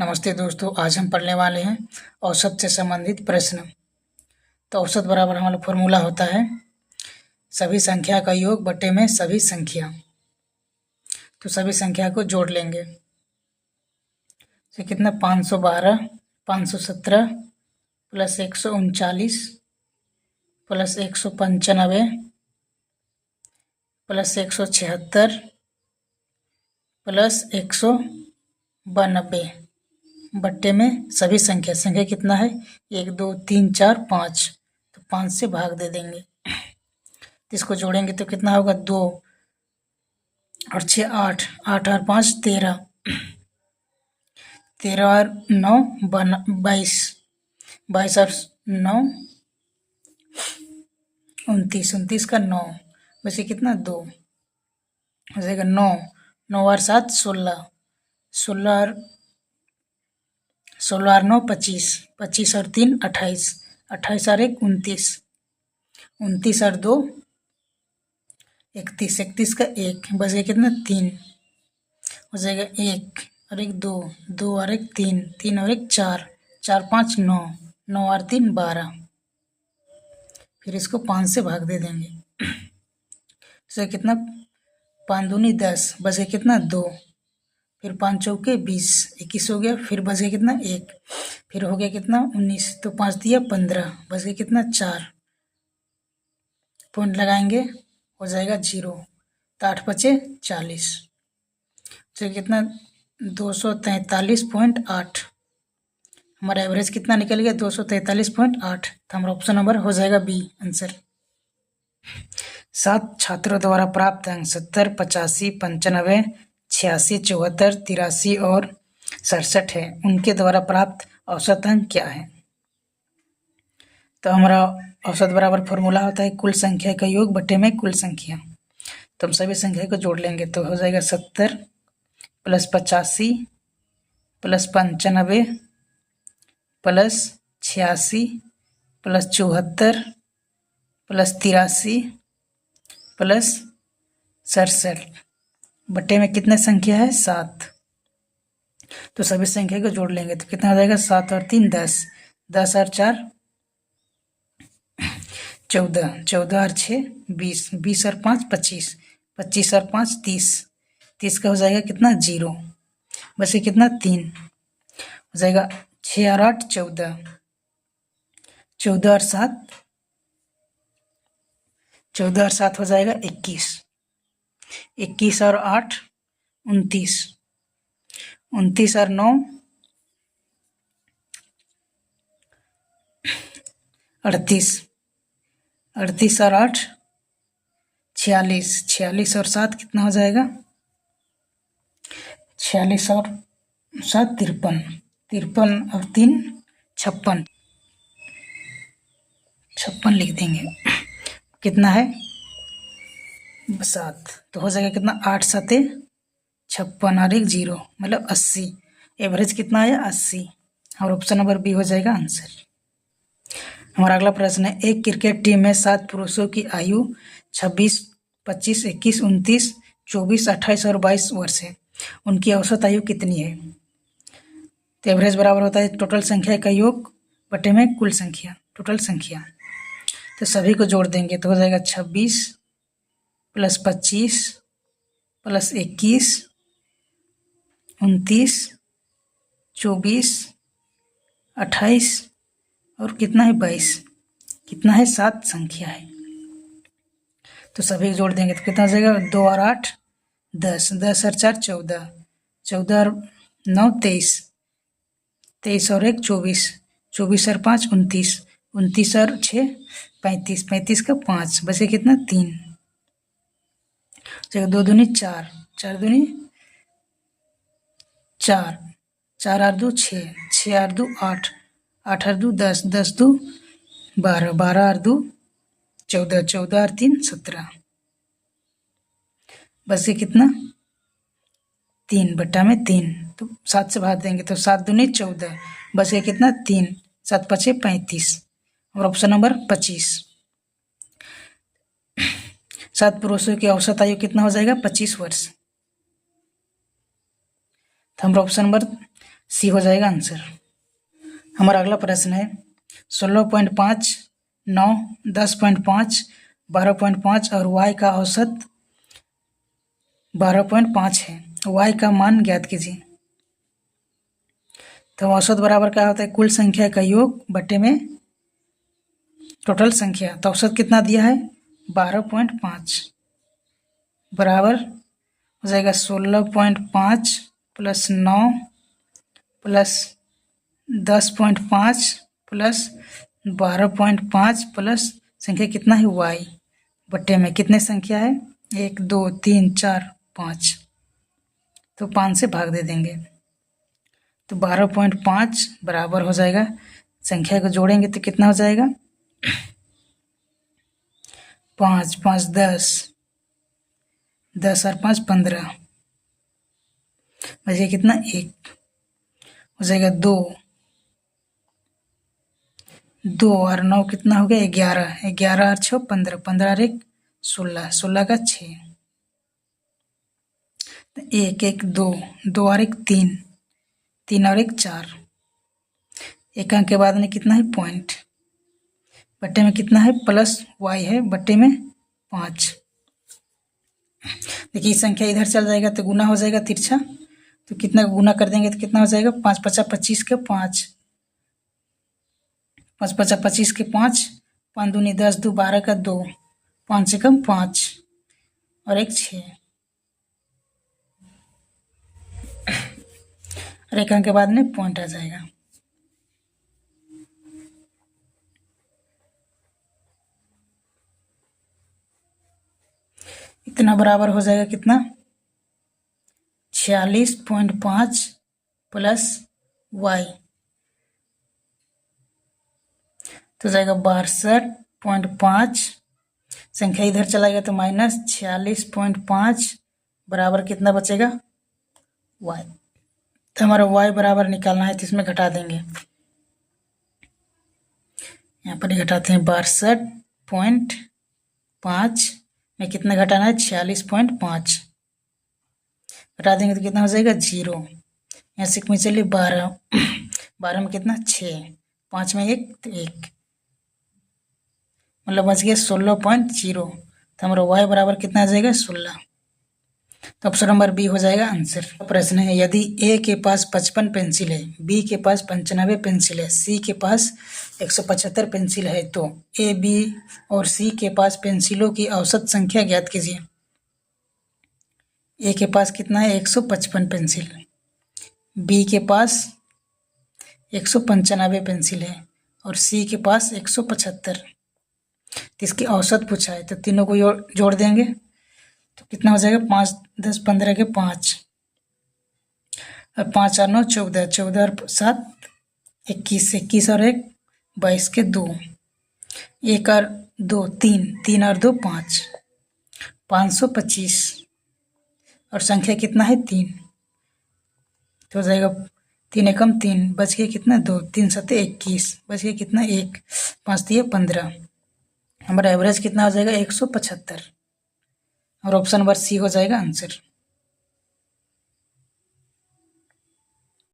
नमस्ते दोस्तों, आज हम पढ़ने वाले हैं औसत से संबंधित प्रश्न। तो औसत बराबर हमारा फॉर्मूला होता है सभी संख्या का योग बटे में सभी संख्या। तो सभी संख्या को जोड़ लेंगे। तो कितना 512 517 प्लस 139 प्लस 195 प्लस 176 प्लस 192 बट्टे में सभी संख्या कितना है 1 2 3 4 5। तो 5 से भाग दे देंगे। तो इसको जोड़ेंगे तो कितना होगा 2 और 6 8 8 और 5 13 13 और 9 22 22 और 9 29 29 का 9 वैसे कितना 2 हो जाएगा 9 9 और 7 16 16 और 16 और 9 25 25 और 3 28 28 और 1 29 29 और 2 31 31 का 1 बच गया कितना 3 हो जाएगा 1 और 1 2 2 और 1 3 3 और 1 4 4 5 9 9 और 3 12। फिर इसको 5 से भाग दे देंगे। तो कितना 5 दूनी 10 बच गया कितना 2 फिर 5 चौके 20 21 हो गया। फिर बच गया कितना 1 फिर हो गया कितना 19 तो 5 दिया 15 बच गया कितना 4 पॉइंट लगाएंगे हो जाएगा 0। तो 8 बचे 40 तो कितना 243.8 हमारा एवरेज कितना निकल गया 243.8। तो हमारा ऑप्शन नंबर हो जाएगा बी आंसर। 7 छात्रों द्वारा प्राप्त अंक 70 85 95 86 74 83 और 67 है। उनके द्वारा प्राप्त औसत अंक क्या है। तो हमारा औसत बराबर फॉर्मूला होता है कुल संख्या का योग बटे में कुल संख्या। तो हम सभी संख्या को जोड़ लेंगे तो हो जाएगा 70 plus 85 plus 95 plus 86 plus 74 plus 83 plus 67 बटे में कितने संख्या है 7। तो सभी संख्या को जोड़ लेंगे तो कितना हो जाएगा 7 और 3 10 10 और 4 14 14 और 6 20 20 और 5 25 25 और 5 30 30 का हो जाएगा कितना 0 बस ये कितना 3 हो जाएगा 6 और 8 14 14 और 7 14 और 7 हो जाएगा 21 21 और 8 29 29 और 9 38 38 और 8 46 46 और 7 कितना हो जाएगा 46 और 7 53 53 और 3 56 56 लिख देंगे कितना है 7। तो हो जाएगा कितना 8 7 56 और 1 0 मतलब 80। एवरेज कितना आया 80 और ऑप्शन नंबर बी हो जाएगा आंसर। हमारा अगला प्रश्न है एक क्रिकेट टीम में 7 पुरुषों की आयु 26 25 21 29 24 28 और 22 वर्ष है। उनकी औसत आयु कितनी है। तो एवरेज बराबर होता है टोटल संख्या का योग बटे में कुल संख्या टोटल संख्या। तो सभी को जोड़ देंगे तो हो जाएगा 26 प्लस 25 प्लस 21 29 24 28 और कितना है 22 कितना है 7 संख्या है। तो सभी जोड़ देंगे तो कितना हो जाएगा 2 और 8 10 10 और 4 14 14 और 9 23 23 और 1 24 24 और 5 29 29 और 6 35 35 का 5 बचे कितना 3 जगह 2 दूनी 4 4 दूनी 4 4 और 2 6 6 और 2 8 8 और 2 10 10 2 12 12 और 2 14 14 और 3 17 बस ये कितना 3 बट्टा में 3 तो 7 से भाग देंगे तो 7 दूनी 14 बस ये कितना 3 7 5 35 और ऑप्शन नंबर 25। 7 पुरुषों की औसत आयु कितना हो जाएगा 25 वर्ष। तो हमारा ऑप्शन नंबर सी हो जाएगा आंसर। हमारा अगला प्रश्न है 16.5, 9, 10.5, 12.5 और y का औसत 12.5 है। y का मान ज्ञात कीजिए। तो औसत बराबर क्या होता है? कुल संख्या का योग बटे में टोटल संख्या। तो औसत कितना दिया है? 12.5 बराबर हो जाएगा 16.5 प्लस 9 प्लस 10.5 प्लस 12.5 प्लस संख्या कितना है? y बटे में कितने संख्या है? 1, 2, 3, 4, 5। तो 5 से भाग दे देंगे तो 12.5 बराबर हो जाएगा, संख्या को जोड़ेंगे तो कितना हो जाएगा? 5, 5, 10, 10 और 5 15, बचे कितना? 1 हो जाएगा 2, 2 और 9 कितना हो गया? 11, 11 और 6 15, 15 और 1 16, 16 का 6, 1, 1, 2, 2 और 1 3, 3 और 1 4, एक अंक के बाद में कितना है? पॉइंट, बट्टे में कितना है? प्लस y है बट्टे में 5। देखिए संख्या इधर चल जाएगा तो गुना हो जाएगा तिरछा, तो कितना गुना कर देंगे तो कितना हो जाएगा? 5 5 25 के 5, 5 5 25 के 5, 5 दूनी 10, 2 12 का 2, 5 से कम 5 और 1 6, और एक अंक के बाद में पॉइंट आ जाएगा। इतना बराबर हो जाएगा कितना? 46.5 प्लस y तो जाएगा 62.5, संख्या इधर चलाएगा तो माइनस 46.5 बराबर कितना बचेगा? y। तो हमारा y बराबर निकालना है तो इसमें घटा देंगे, यहाँ पर घटाते हैं 62.5 में कितना घटाना है? 46.5 घटा देंगे तो कितना हो जाएगा? 0। यहाँ से में चलिए 12, 12 में कितना? 6, 5 में 1 तो 1, मतलब बच गया 16.0। तो हमारा y बराबर कितना आ जाएगा? 16। तो ऑप्शन नंबर बी हो जाएगा आंसर। प्रश्न है यदि ए के पास 55 पेंसिल है, बी के पास 95 पेंसिल है, सी के पास 175 पेंसिल है, तो ए, बी और सी के पास पेंसिलों की औसत संख्या ज्ञात कीजिए। ए के पास कितना है? 155 पेंसिल, बी के पास 195 पेंसिल है और सी के पास 175। तो इसकी औसत पूछा है तो तीनों को जोड़ देंगे तो कितना हो जाएगा? 5 10 15 के 5 और 5 और 9 14, 14 और 7 21, 21 और 1 22 के 2, 1 और 2 3, 3 और 2 5, 525 और संख्या कितना है? 3। तो हो जाएगा 3 एकम 3, बच गया कितना? 2, 3 7 21, बच गया कितना? 1, 5 दिए 15। हमारा एवरेज कितना हो जाएगा? 175 और ऑप्शन नंबर सी हो जाएगा आंसर।